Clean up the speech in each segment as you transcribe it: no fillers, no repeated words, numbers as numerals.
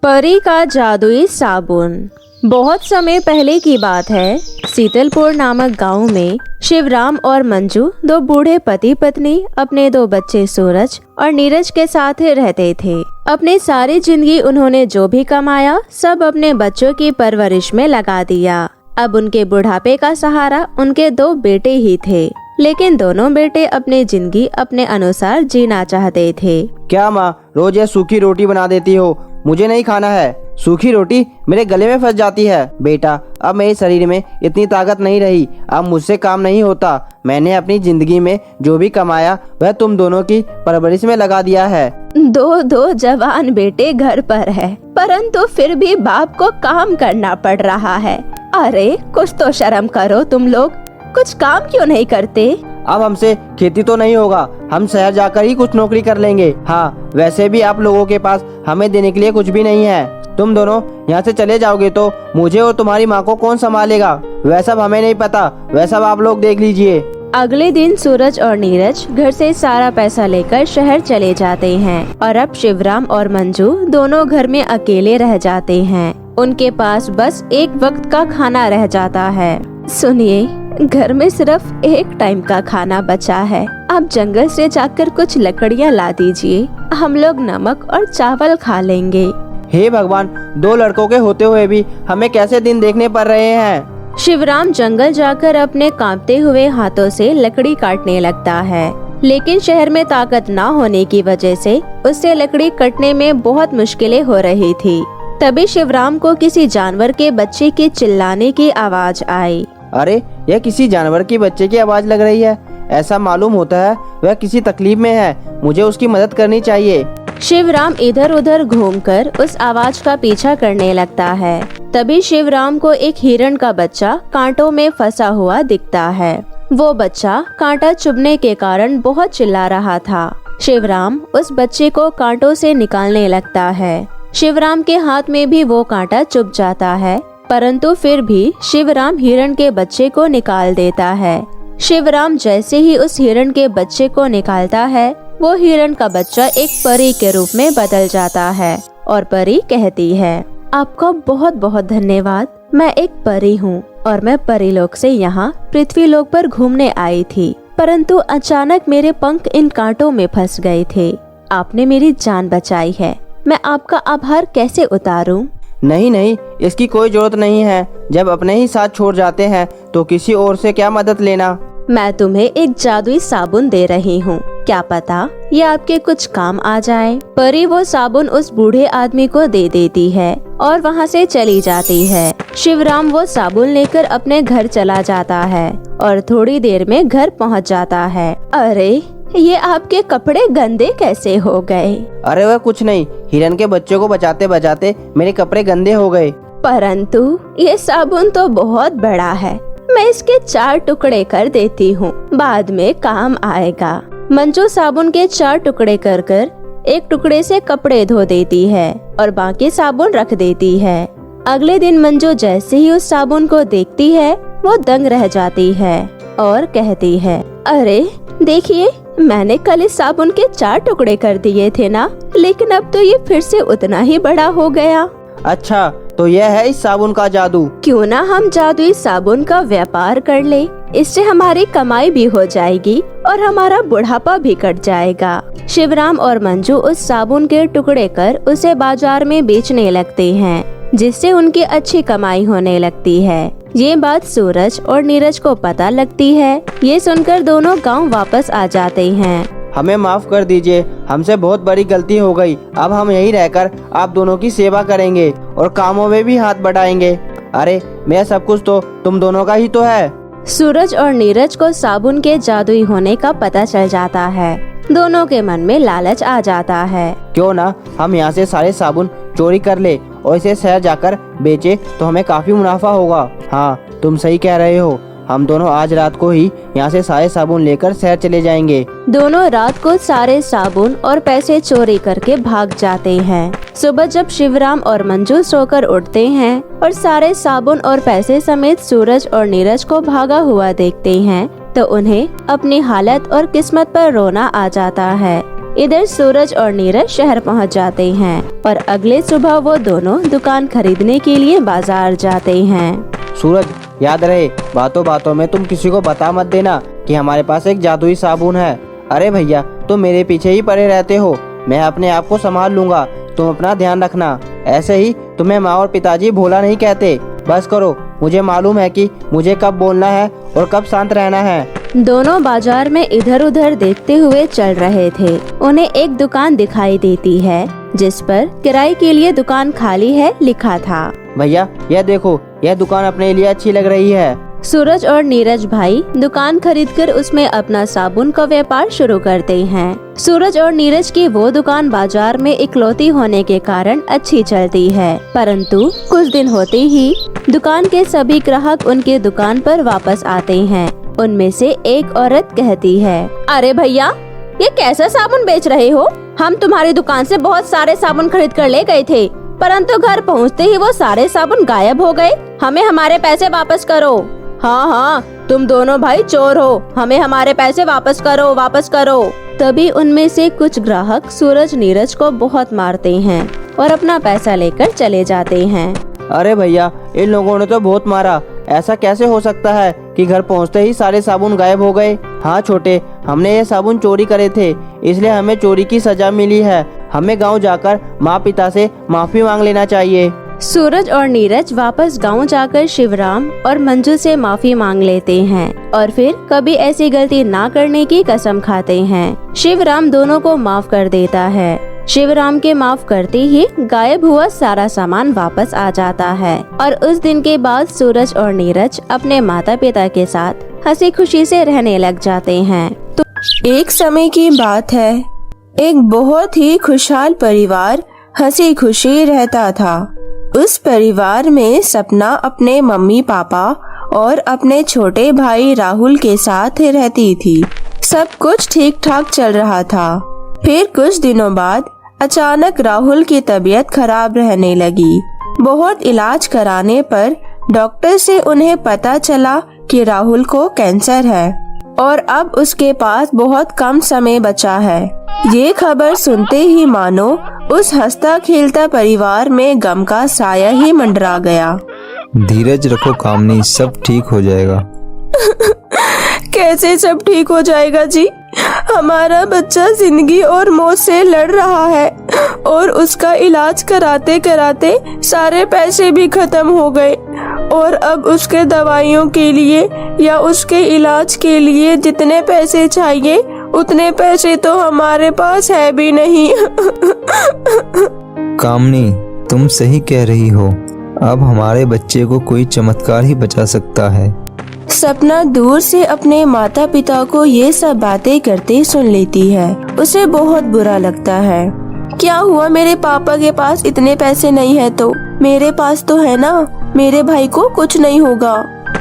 परी का जादुई साबुन। बहुत समय पहले की बात है। शीतलपुर नामक गांव में शिवराम और मंजू, दो बूढ़े पति पत्नी, अपने दो बच्चे सूरज और नीरज के साथ रहते थे। अपनी सारी जिंदगी उन्होंने जो भी कमाया सब अपने बच्चों की परवरिश में लगा दिया। अब उनके बुढ़ापे का सहारा उनके दो बेटे ही थे, लेकिन दोनों बेटे अपनी जिंदगी अपने अनुसार जीना चाहते थे। क्या माँ, रोज ये सूखी रोटी बना देती हो? मुझे नहीं खाना है। सूखी रोटी मेरे गले में फंस जाती है। बेटा, अब मेरे शरीर में इतनी ताकत नहीं रही, अब मुझसे काम नहीं होता। मैंने अपनी जिंदगी में जो भी कमाया वह तुम दोनों की परवरिश में लगा दिया है। दो जवान बेटे घर पर है, परंतु फिर भी बाप को काम करना पड़ रहा है। अरे कुछ तो शर्म करो तुम लोग, कुछ काम क्यों नहीं करते? अब हमसे खेती तो नहीं होगा, हम शहर जाकर ही कुछ नौकरी कर लेंगे। हाँ, वैसे भी आप लोगों के पास हमें देने के लिए कुछ भी नहीं है। तुम दोनों यहाँ से चले जाओगे तो मुझे और तुम्हारी माँ को कौन संभालेगा? वह सब हमें नहीं पता, वह सब आप लोग देख लीजिए। अगले दिन सूरज और नीरज घर से सारा पैसा लेकर शहर चले जाते हैं और अब शिवराम और मंजू दोनों घर में अकेले रह जाते हैं। उनके पास बस एक वक्त का खाना रह जाता है। सुनिए, घर में सिर्फ एक टाइम का खाना बचा है। आप जंगल से जाकर कुछ लकड़ियाँ ला दीजिए, हम लोग नमक और चावल खा लेंगे। हे भगवान, दो लड़कों के होते हुए भी हमें कैसे दिन देखने पड़ रहे हैं। शिवराम जंगल जाकर अपने कांपते हुए हाथों से लकड़ी काटने लगता है, लेकिन शहर में ताकत न होने की वजह से उससे लकड़ी कटने में बहुत मुश्किलें हो रही थी। तभी शिवराम को किसी जानवर के बच्चे के चिल्लाने की आवाज आई। अरे, यह किसी जानवर की बच्चे की आवाज लग रही है। ऐसा मालूम होता है वह किसी तकलीफ में है, मुझे उसकी मदद करनी चाहिए। शिवराम इधर उधर घूमकर उस आवाज का पीछा करने लगता है। तभी शिवराम को एक हिरण का बच्चा कांटों में फंसा हुआ दिखता है। वो बच्चा कांटा चुभने के कारण बहुत चिल्ला रहा था। शिवराम उस बच्चे को कांटों से निकालने लगता है। शिवराम के हाथ में भी वो कांटा चुभ जाता है, परंतु फिर भी शिवराम हिरण के बच्चे को निकाल देता है। शिवराम जैसे ही उस हिरण के बच्चे को निकालता है, वो हिरण का बच्चा एक परी के रूप में बदल जाता है और परी कहती है, आपका बहुत बहुत धन्यवाद। मैं एक परी हूँ और मैं परीलोक से यहाँ पृथ्वीलोक पर घूमने आई थी, परंतु अचानक मेरे पंख इन कांटों में फंस गए थे। आपने मेरी जान बचाई है, मैं आपका आभार कैसे उतारूं? नहीं, इसकी कोई जरूरत नहीं है। जब अपने ही साथ छोड़ जाते हैं तो किसी और से क्या मदद लेना। मैं तुम्हें एक जादुई साबुन दे रही हूँ, क्या पता ये आपके कुछ काम आ जाए। परी वो साबुन उस बूढ़े आदमी को दे देती है और वहाँ से चली जाती है। शिवराम वो साबुन लेकर अपने घर चला जाता है और थोड़ी देर में घर पहुँच जाता है। अरे, ये आपके कपड़े गंदे कैसे हो गए? अरे वह कुछ नहीं, हिरन के बच्चों को बचाते बचाते मेरे कपड़े गंदे हो गए। परंतु ये साबुन तो बहुत बड़ा है, मैं इसके 4 टुकड़े कर देती हूँ, बाद में काम आएगा। मंजू साबुन के 4 टुकड़े कर एक टुकड़े से कपड़े धो देती है और बाकी साबुन रख देती है। अगले दिन मंजू जैसे ही उस साबुन को देखती है, वो दंग रह जाती है और कहती है, अरे देखिए, मैंने कल इस साबुन के 4 टुकड़े कर दिए थे ना, लेकिन अब तो ये फिर से उतना ही बड़ा हो गया। अच्छा, तो यह है इस साबुन का जादू। क्यों ना हम जादुई साबुन का व्यापार कर ले, इससे हमारी कमाई भी हो जाएगी और हमारा बुढ़ापा भी कट जाएगा। शिवराम और मंजू उस साबुन के टुकड़े कर उसे बाजार में बेचने लगते हैं, जिससे उनकी अच्छी कमाई होने लगती है। ये बात सूरज और नीरज को पता लगती है। ये सुनकर दोनों गांव वापस आ जाते हैं। हमें माफ कर दीजिए, हमसे बहुत बड़ी गलती हो गई। अब हम यहीं रहकर आप दोनों की सेवा करेंगे और कामों में भी हाथ बढ़ाएंगे। अरे, मेरा सब कुछ तो तुम दोनों का ही तो है। सूरज और नीरज को साबुन के जादुई होने का पता चल जाता है। दोनों के मन में लालच आ जाता है। क्यों ना हम यहाँ से सारे साबुन चोरी कर ले और इसे शहर जाकर बेचे तो हमें काफी मुनाफा होगा। हाँ, तुम सही कह रहे हो। हम दोनों आज रात को ही यहाँ से सारे साबुन लेकर शहर चले जाएंगे। दोनों रात को सारे साबुन और पैसे चोरी करके भाग जाते हैं। सुबह जब शिवराम और मंजू सोकर उठते हैं और सारे साबुन और पैसे समेत सूरज और नीरज को भागा हुआ देखते हैं, तो उन्हें अपनी हालत और किस्मत पर रोना आ जाता है। इधर सूरज और नीरज शहर पहुंच जाते हैं और अगले सुबह वो दोनों दुकान खरीदने के लिए बाजार जाते हैं। सूरज, याद रहे बातों बातों में तुम किसी को बता मत देना कि हमारे पास एक जादुई साबुन है। अरे भैया, तुम मेरे पीछे ही पड़े रहते हो, मैं अपने आप को संभाल लूंगा, तुम अपना ध्यान रखना। ऐसे ही तुम्हें माँ और पिताजी भोला नहीं कहते। बस करो, मुझे मालूम है कि मुझे कब बोलना है और कब शांत रहना है। दोनों बाजार में इधर उधर देखते हुए चल रहे थे। उन्हें एक दुकान दिखाई देती है जिस पर किराए के लिए दुकान खाली है लिखा था। भैया, यह देखो, यह दुकान अपने लिए अच्छी लग रही है। सूरज और नीरज भाई दुकान खरीदकर उसमें अपना साबुन का व्यापार शुरू करते हैं। सूरज और नीरज की वो दुकान बाजार में इकलौती होने के कारण अच्छी चलती है, परंतु कुछ दिन होते ही दुकान के सभी ग्राहक उनके दुकान पर वापस आते हैं। उनमें से एक औरत कहती है, अरे भैया, ये कैसा साबुन बेच रहे हो? हम तुम्हारी दुकान से बहुत सारे साबुन खरीद कर ले गए थे, परंतु घर पहुंचते ही वो सारे साबुन गायब हो गए। हमें हमारे पैसे वापस करो। हाँ हाँ, तुम दोनों भाई चोर हो, हमें हमारे पैसे वापस करो, वापस करो। तभी उनमें से कुछ ग्राहक सूरज नीरज को बहुत मारते हैं और अपना पैसा लेकर चले जाते हैं। अरे भैया, इन लोगों ने तो बहुत मारा, ऐसा कैसे हो सकता है कि घर पहुंचते ही सारे साबुन गायब हो गए? हाँ छोटे, हमने ये साबुन चोरी करे थे, इसलिए हमें चोरी की सजा मिली है। हमें गांव जाकर माँ पिता से माफी मांग लेना चाहिए। सूरज और नीरज वापस गांव जाकर शिवराम और मंजू से माफी मांग लेते हैं और फिर कभी ऐसी गलती ना करने की कसम खाते हैं। शिवराम दोनों को माफ कर देता है। शिवराम के माफ करते ही गायब हुआ सारा सामान वापस आ जाता है और उस दिन के बाद सूरज और नीरज अपने माता पिता के साथ हंसी खुशी से रहने लग जाते हैं। तो एक समय की बात है, एक बहुत ही खुशहाल परिवार हंसी खुशी रहता था। उस परिवार में सपना अपने मम्मी पापा और अपने छोटे भाई राहुल के साथ रहती थी। सब कुछ ठीक ठाक चल रहा था। फिर कुछ दिनों बाद अचानक राहुल की तबीयत खराब रहने लगी। बहुत इलाज कराने पर डॉक्टर से उन्हें पता चला कि राहुल को कैंसर है और अब उसके पास बहुत कम समय बचा है। ये खबर सुनते ही मानो उस हंसता खेलता परिवार में गम का साया ही मंडरा गया। धीरज रखो कामनी, सब ठीक हो जाएगा। कैसे सब ठीक हो जाएगा जी? हमारा बच्चा जिंदगी और मौत से लड़ रहा है और उसका इलाज कराते कराते सारे पैसे भी खत्म हो गए और अब उसके दवाइयों के लिए या उसके इलाज के लिए जितने पैसे चाहिए उतने पैसे तो हमारे पास है भी नहीं। कामनी, तुम सही कह रही हो, अब हमारे बच्चे को कोई चमत्कार ही बचा सकता है। सपना दूर से अपने माता पिता को ये सब बातें करते सुन लेती है। उसे बहुत बुरा लगता है। क्या हुआ, मेरे पापा के पास इतने पैसे नहीं है तो मेरे पास तो है ना, मेरे भाई को कुछ नहीं होगा।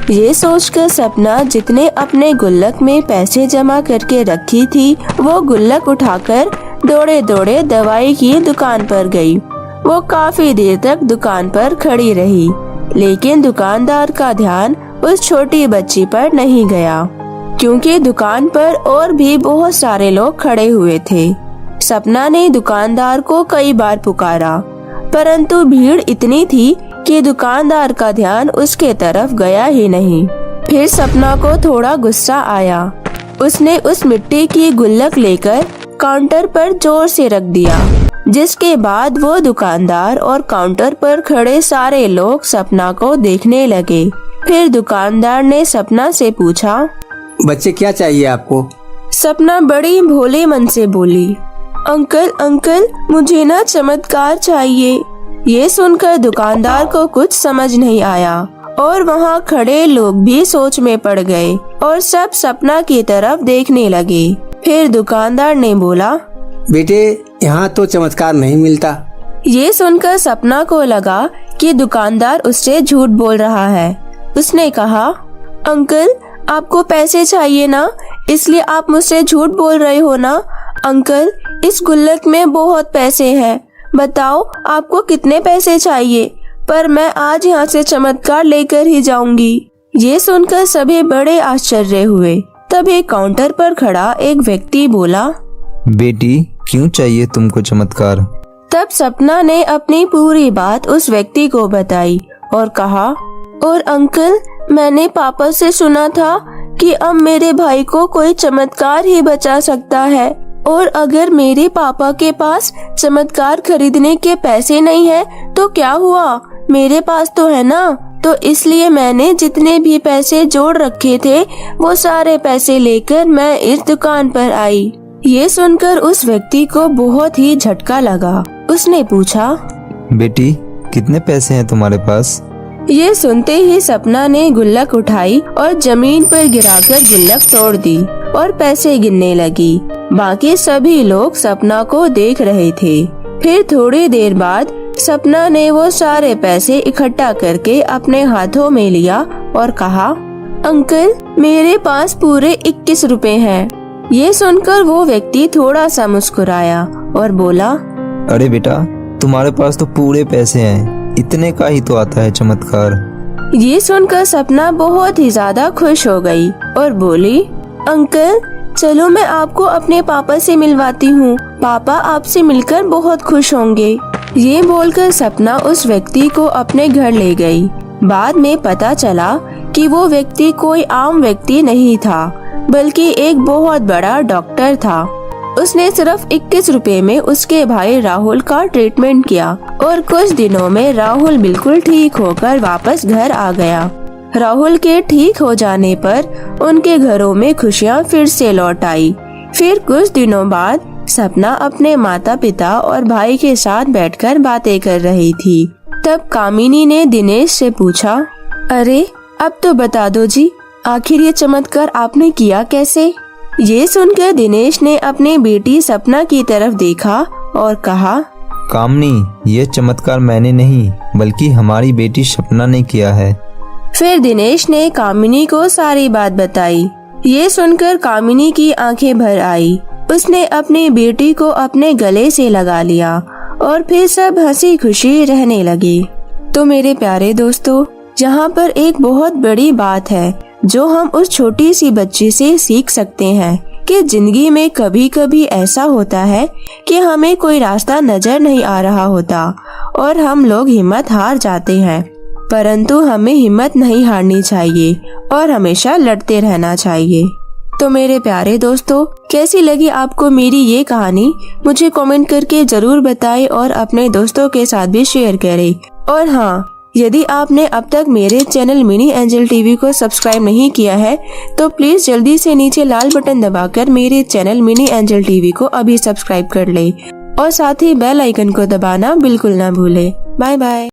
ये सोचकर सपना जितने अपने गुल्लक में पैसे जमा करके रखी थी वो गुल्लक उठाकर दौड़े दौड़े दवाई की दुकान पर गई। वो काफी देर तक दुकान पर खड़ी रही, लेकिन दुकानदार का ध्यान उस छोटी बच्ची पर नहीं गया, क्योंकि दुकान पर और भी बहुत सारे लोग खड़े हुए थे। सपना ने दुकानदार को कई बार पुकारा, परंतु भीड़ इतनी थी कि दुकानदार का ध्यान उसके तरफ गया ही नहीं। फिर सपना को थोड़ा गुस्सा आया। उसने उस मिट्टी की गुल्लक लेकर काउंटर पर जोर से रख दिया, जिसके बाद वो दुकानदार और काउंटर पर खड़े सारे लोग सपना को देखने लगे। फिर दुकानदार ने सपना से पूछा, बच्चे क्या चाहिए आपको? सपना बड़ी भोले मन से बोली, अंकल अंकल मुझे ना चमत्कार चाहिए। ये सुनकर दुकानदार को कुछ समझ नहीं आया और वहाँ खड़े लोग भी सोच में पड़ गए और सब सपना की तरफ देखने लगे। फिर दुकानदार ने बोला, बेटे यहाँ तो चमत्कार नहीं मिलता। ये सुनकर सपना को लगा कि दुकानदार उससे झूठ बोल रहा है। उसने कहा, अंकल आपको पैसे चाहिए ना, इसलिए आप मुझसे झूठ बोल रहे हो ना। अंकल इस गुल्लक में बहुत पैसे हैं, बताओ आपको कितने पैसे चाहिए, पर मैं आज यहाँ से चमत्कार लेकर ही जाऊंगी। ये सुनकर सभी बड़े आश्चर्य हुए। तभी काउंटर पर खड़ा एक व्यक्ति बोला, बेटी क्यों चाहिए तुमको चमत्कार? तब सपना ने अपनी पूरी बात उस व्यक्ति को बताई और कहा, और अंकल, मैंने पापा से सुना था कि अब मेरे भाई को कोई चमत्कार ही बचा सकता है, और अगर मेरे पापा के पास चमत्कार खरीदने के पैसे नहीं है तो क्या हुआ, मेरे पास तो है ना। तो इसलिए मैंने जितने भी पैसे जोड़ रखे थे वो सारे पैसे लेकर मैं इस दुकान पर आई। ये सुनकर उस व्यक्ति को बहुत ही झटका लगा। उसने पूछा, बेटी, कितने पैसे हैं तुम्हारे पास? ये सुनते ही सपना ने गुल्लक उठाई और जमीन पर गिराकर गुल्लक तोड़ दी और पैसे गिनने लगी। बाकी सभी लोग सपना को देख रहे थे। फिर थोड़ी देर बाद सपना ने वो सारे पैसे इकट्ठा करके अपने हाथों में लिया और कहा, अंकल, मेरे पास पूरे 21 रुपए हैं। ये सुनकर वो व्यक्ति थोड़ा सा मुस्कुराया और बोला, अरे बेटा, तुम्हारे पास तो पूरे पैसे हैं, इतने का ही तो आता है चमत्कार। ये सुनकर सपना बहुत ही ज्यादा खुश हो गई और बोली, अंकल, चलो मैं आपको अपने पापा से मिलवाती हूँ। पापा आपसे मिलकर बहुत खुश होंगे। ये बोलकर सपना उस व्यक्ति को अपने घर ले गई। बाद में पता चला कि वो व्यक्ति कोई आम व्यक्ति नहीं था, बल्कि एक बहुत बड़ा डॉक्टर था। उसने सिर्फ 21 रुपए में उसके भाई राहुल का ट्रीटमेंट किया और कुछ दिनों में राहुल बिल्कुल ठीक होकर वापस घर आ गया। राहुल के ठीक हो जाने पर उनके घरों में खुशियाँ फिर से लौट आई। फिर कुछ दिनों बाद सपना अपने माता पिता और भाई के साथ बैठकर बातें कर रही थी। तब कामिनी ने दिनेश से पूछा, अरे अब तो बता दो जी, आखिर ये चमत्कार आपने किया कैसे? ये सुनकर दिनेश ने अपनी बेटी सपना की तरफ देखा और कहा, कामनी, ये चमत्कार मैंने नहीं बल्कि हमारी बेटी सपना ने किया है। फिर दिनेश ने कामिनी को सारी बात बताई। ये सुनकर कामिनी की आंखें भर आई। उसने अपनी बेटी को अपने गले से लगा लिया और फिर सब हंसी खुशी रहने लगे। तो मेरे प्यारे दोस्तों, यहाँ पर एक बहुत बड़ी बात है जो हम उस छोटी सी बच्ची से सीख सकते हैं कि जिंदगी में कभी कभी ऐसा होता है कि हमें कोई रास्ता नजर नहीं आ रहा होता और हम लोग हिम्मत हार जाते हैं, परंतु हमें हिम्मत नहीं हारनी चाहिए और हमेशा लड़ते रहना चाहिए। तो मेरे प्यारे दोस्तों, कैसी लगी आपको मेरी ये कहानी? मुझे कमेंट करके जरूर बताएं और अपने दोस्तों के साथ भी शेयर करें। और हाँ, यदि आपने अब तक मेरे चैनल मिनी एंजल टीवी को सब्सक्राइब नहीं किया है तो प्लीज जल्दी से नीचे लाल बटन दबाकर मेरे चैनल मिनी एंजल टीवी को अभी सब्सक्राइब कर ले और साथ ही बेल आइकन को दबाना बिल्कुल ना भूले। Bye bye.